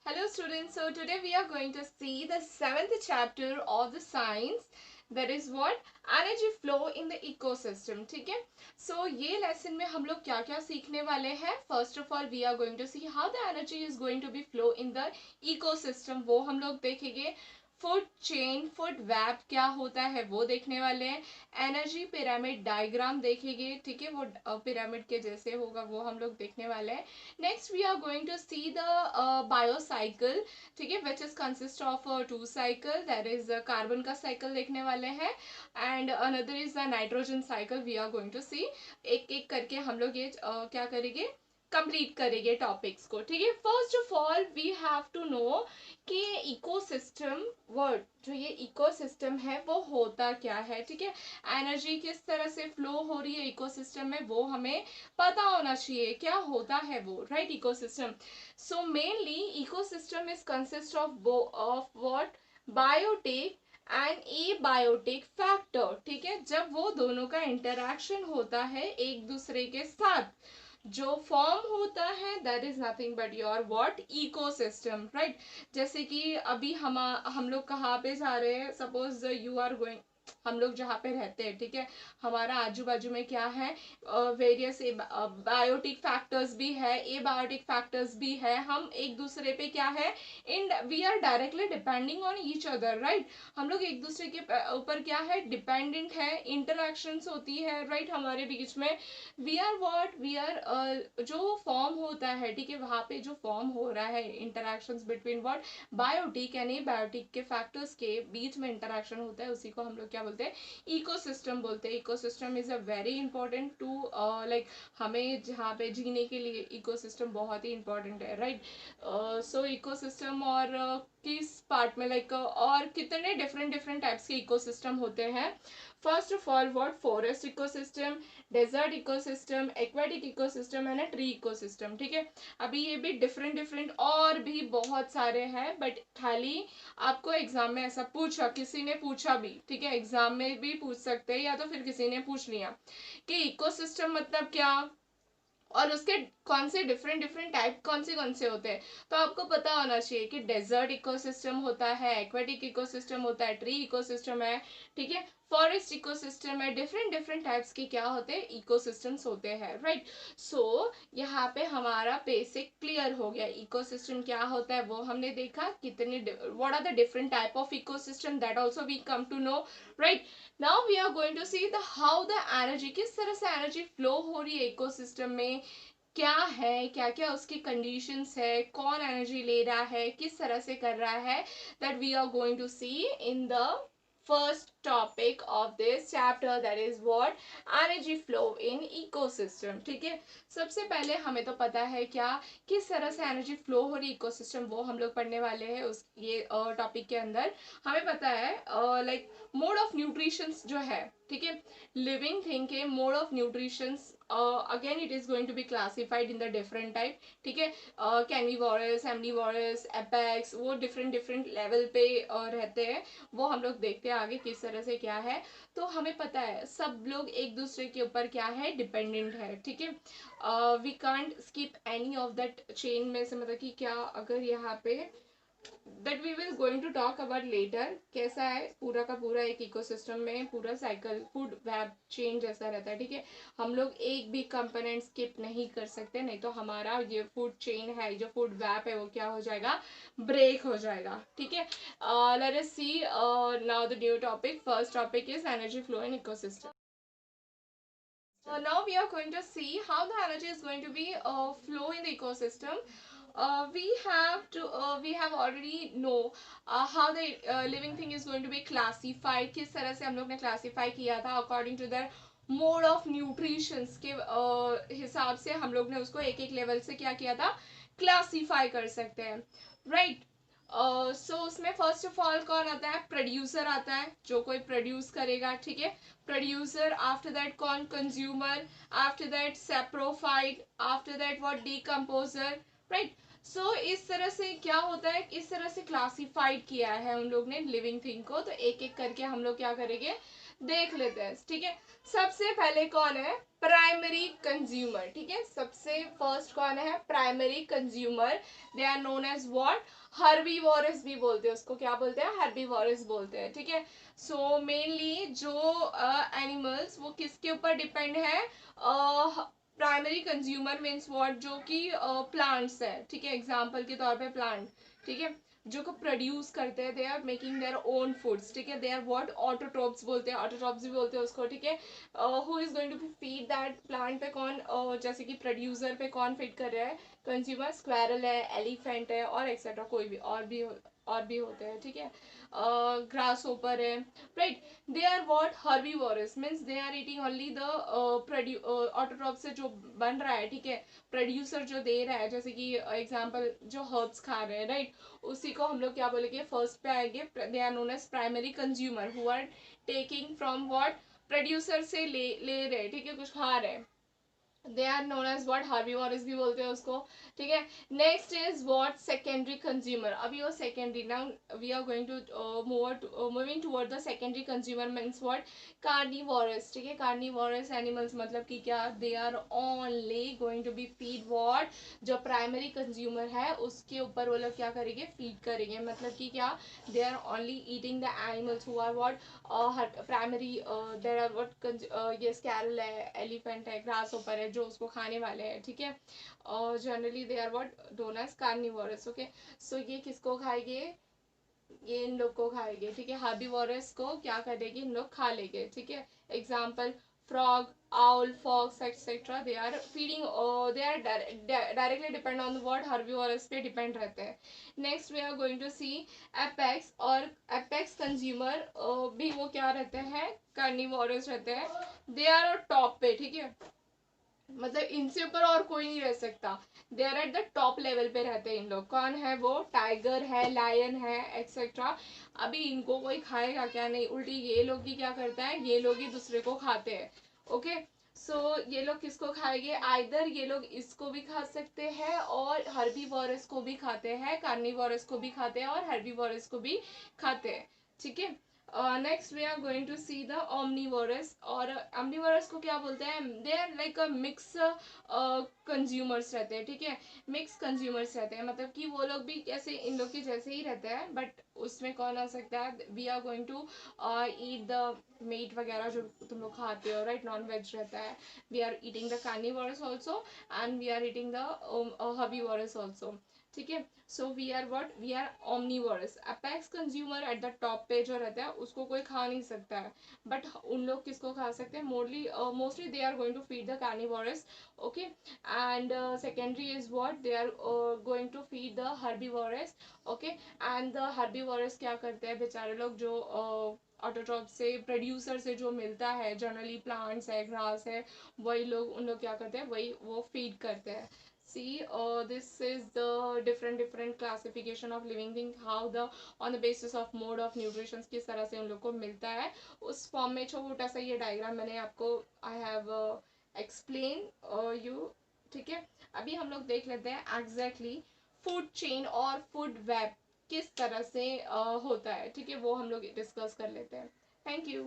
Hello students, so today we are going to see the seventh chapter of the science, that is what energy flow in the ecosystem. ठीक है, so ये lesson में हम लोग क्या क्या सीखने वाले हैं. First of all we are going to see how the energy is going to be flow in the ecosystem, वो हम लोग देखेंगे. फूड चेन, फूड वेब क्या होता है वो देखने वाले हैं. एनर्जी पिरामिड डायग्राम देखेंगे. ठीक है, वो पिरामिड के जैसे होगा वो हम लोग देखने वाले हैं. Next we are going to see the biocycle. ठीक है, which is consist of two cycle, that is carbon का साइकिल देखने वाले हैं and another is the nitrogen cycle. We are going to see एक एक करके हम लोग ये क्या करेंगे, कंप्लीट करेंगे टॉपिक्स को. ठीक है, first of all we have to know कि ये इकोसिस्टम वर्ड, जो ये इकोसिस्टम है वो होता क्या है. ठीक है, एनर्जी किस तरह से फ्लो हो रही है इकोसिस्टम में वो हमें पता होना चाहिए. क्या होता है वो, right, ecosystem. So mainly ecosystem is consist of what, biotic and abiotic factor. ठीक है, जब वो दोनों का इंटरैक्शन होता है एक दूसरे के साथ, जो फॉर्म होता है that is nothing but your what, ecosystem, right. जैसे कि अभी हम लोग कहाँ पे जा रहे हैं, सपोज यू आर गोइंग, हम लोग जहाँ पे रहते हैं, ठीक है, हमारा आजू बाजू में क्या है, वेरियस बायोटिक फैक्टर्स भी है, ए बायोटिक फैक्टर्स भी है. हम एक दूसरे पे क्या है, in we are directly depending on each other, right. हम लोग एक दूसरे के ऊपर क्या है, डिपेंडेंट है, इंटरेक्शंस होती है, राइट, हमारे बीच में. We are what, we are जो फॉर्म होता है, ठीक है, वहां पे जो फॉर्म हो रहा है interactions between what, biotic and abiotic के फैक्टर्स के बीच में इंटरेक्शन होता है, उसी को हम लोग क्या बोलते हैं, इकोसिस्टम बोलते हैं. Ecosystem is a very important to like, हमें जहाँ पे जीने के लिए इकोसिस्टम बहुत ही इंपॉर्टेंट है, राइट. सो इकोसिस्टम और किस पार्ट में लाइक और कितने डिफरेंट डिफरेंट टाइप्स के इकोसिस्टम होते हैं. First of all what, forest ecosystem, desert ecosystem, aquatic ecosystem and tree ecosystem. ठीक है, अभी ये भी डिफरेंट डिफरेंट और भी बहुत सारे हैं, बट खाली आपको एग्जाम में ऐसा पूछा, किसी ने पूछा भी, ठीक है, एग्जाम में भी पूछ सकते हैं या तो फिर किसी ने पूछ लिया कि इकोसिस्टम मतलब क्या, और उसके कौन से डिफरेंट डिफरेंट टाइप कौन से होते हैं. तो आपको पता होना चाहिए कि डेजर्ट इकोसिस्टम होता है, एक्वेटिक इकोसिस्टम होता है, ट्री इकोसिस्टम है, ठीक है, फॉरेस्ट इकोसिस्टम है. डिफरेंट डिफरेंट टाइप्स के क्या होते हैं, इकोसिस्टम्स होते हैं, राइट. सो यहाँ पे हमारा बेसिक क्लियर हो गया. इकोसिस्टम क्या होता है वो हमने देखा, कितने what are the different type of ecosystem, that also we come to know, right. Now we are going to see the how the energy, किस तरह से एनर्जी फ्लो हो रही है इकोसिस्टम में, क्या है, क्या क्या उसकी कंडीशंस है, कौन एनर्जी ले रहा है, किस तरह से कर रहा है, that we are going to see in the first topic of this chapter, that is what, energy flow in ecosystem. ठीक है, सबसे पहले हमें तो पता है क्या, किस तरह से एनर्जी फ्लो हो रही इकोसिस्टम, वो हम लोग पढ़ने वाले हैं उस ये टॉपिक के अंदर. हमें पता है लाइक मोड ऑफ न्यूट्रिशंस जो है, ठीक है, लिविंग थिंग के mode of nutritions, again it is going to be classified in the different type. ठीक है, कैनिवोरस, एमनीवोरस, एपेक्स, वो डिफरेंट डिफरेंट लेवल पे रहते हैं, वो हम लोग देखते हैं आगे किस तरह से क्या है. तो हमें पता है सब लोग एक दूसरे के ऊपर क्या है, डिपेंडेंट है. ठीक है, we can't skip any of that chain में से, मतलब कि क्या अगर यहाँ पे that we will going to talk about later, कैसा है पूरा का पूरा एक इकोसिस्टम में पूरा साइकिल फूड वेब चेन जैसा रहता है. ठीक है, हम लोग एक भी कंपोनेंट स्किप नहीं कर सकते, नहीं तो हमारा ये फूड चेन है, जो फूड वेब है वो क्या हो जाएगा, ब्रेक हो जाएगा. ठीक है, let us see now the new topic. First topic is energy flow in ecosystem. Now we are going to see how the energy is going to be flow in the ecosystem. We have already know how the living thing is going to be classified. किस तरह से हम लोग ने classify किया था according to their mode of nutrition के हिसाब से हम लोग ने उसको एक एक लेवल से क्या किया था, क्लासीफाई कर सकते हैं, राइट. सो उसमें फर्स्ट ऑफ ऑल कौन आता है, प्रोड्यूसर आता है, जो कोई प्रोड्यूस करेगा. ठीक है, प्रोड्यूसर. आफ्टर दैट कौन, consumer. After that saprophyte. After that what, decomposer, right. So इस तरह से क्या होता है, इस तरह से क्लासिफाइड किया है उन लोग ने लिविंग थिंग को. तो एक एक करके हम लोग क्या करेंगे, देख लेते हैं, ठीक है। सबसे पहले कौन है, प्राइमरी कंज्यूमर, ठीक है। सबसे फर्स्ट कौन है, primary consumer. They are known as what, herbivores भी बोलते हैं उसको, क्या बोलते हैं, हर्बीवोरस बोलते हैं, ठीक है। सो मेनली जो एनिमल्स वो किसके ऊपर डिपेंड है, प्राइमरी कंज्यूमर मीन्स व्हाट, जो कि प्लांट्स है, ठीक है। एग्जांपल के तौर पे प्लांट, ठीक है, जो को प्रोड्यूस करते हैं, they are making their own foods, ठीक है। दे आर व्हाट, ऑटोट्रोप्स बोलते हैं, ऑटोट्रोप्स भी बोलते हैं उसको, ठीक है। Who is going to feed that plant पे कौन, जैसे कि प्रोड्यूसर पे कौन फीड कर रहा है, कंज्यूमर, स्क्वारल है, एलिफेंट है और एक्सेट्रा, कोई भी और भी होते हैं, ठीक है। ग्रास ओपर है, right. They are what, herbivores means they are eating only the autotroph से जो बन रहा है, ठीक है, प्रोड्यूसर जो दे रहा है, जैसे कि एग्जांपल जो हर्ब्स खा रहे हैं, राइट, उसी को हम लोग क्या बोलेंगे, फर्स्ट पे आएंगे, they are known as primary consumer, who are taking from what, producer से ले रहे, ठीक है, कुछ खा रहे हैं, they are known as what, herbivores भी बोलते हैं उसको, ठीक है। Next is what, secondary consumer. अभी वो secondary, now we are going to moving toward the secondary consumer means what, carnivores, ठीक है। कार्निवोरस एनिमल्स मतलब कि क्या, they are only going to B feed what, जो प्राइमरी कंज्यूमर है उसके ऊपर वो लोग क्या करेंगे, फीड करेंगे, मतलब कि क्या, they are only eating the animals who are what, primary, there are what, ये स्कैरल है, एलिफेंट है, ग्रास ऊपर है, जो उसको खाने वाले हैं, ठीक है। और generally they are what, known as carnivorous, okay. So ये किसको खाएंगे, ये इन लोग को खाएंगे, ठीक है। हर्बीवोरस को क्या करेगी, इन लोग खा लेंगे, ठीक है। Example, frog, owl, fox, etc. They are feeding, they are directly depend on the what, herbivores पे depend रहते हैं. Next we are going to see apex, और apex consumer भी वो क्या रहते हैं, carnivorous रहते हैं. They are top पे, ठीक है, मतलब इनसे ऊपर और कोई नहीं रह सकता, they are at the top level पे रहते हैं इन लोग। कौन है वो, टाइगर है, लायन है, एक्सेट्रा। अभी इनको कोई खाएगा क्या, नहीं, उल्टी ये लोग ही क्या करता है, ये लोग ही दूसरे को खाते हैं, ओके। सो ये लोग किसको खाएंगे, आइदर ये लोग इसको भी खा सकते हैं और हर्बीवोरस को भी खाते हैं, कार्निवोरस को भी खाते हैं और हर्बीवोरस को भी खाते हैं, ठीक है। Next we are going to see the omnivorous, और omnivorous को क्या बोलते हैं, they are like a mix consumers रहते हैं, ठीक है। मिक्स कंज्यूमर्स रहते हैं, मतलब कि वो लोग भी कैसे, इन लोग के जैसे ही रहते हैं, बट उसमें कौन आ सकता है, we are going to eat the meat वगैरह जो तुम लोग खाते हो, राइट, नॉन वेज रहता है। We are eating the carnivores also and we are eating the herbivores also, ठीक है। So we are what, we are omnivorous. Apex consumer at the top पे जो रहता है उसको कोई खा नहीं सकता है, बट उन लोग किसको खा सकते हैं, mostly they are going to feed the carnivores, okay. And secondary is what, they are going to feed the herbivores, okay. And the herbivores क्या करते हैं बेचारे लोग, जो ऑटोट्रॉप से, प्रोड्यूसर से जो मिलता है, जनरली प्लांट्स है, ग्रास है, वही लोग, उन लोग क्या करते हैं, वही वो फीड करते हैं. See, this is the different classification of living thing, how the on the basis of mode of nutrition किस तरह से उन लोग को मिलता है, उस फॉर्म में छोटा सा ये डायग्राम मैंने आपको आई हैव एक्सप्लेन यू, ठीक है। अभी हम लोग देख लेते हैं एग्जैक्टली फूड चेन और फूड वेब किस तरह से होता है, ठीक है, वो हम लोग डिस्कस कर लेते हैं. Thank you.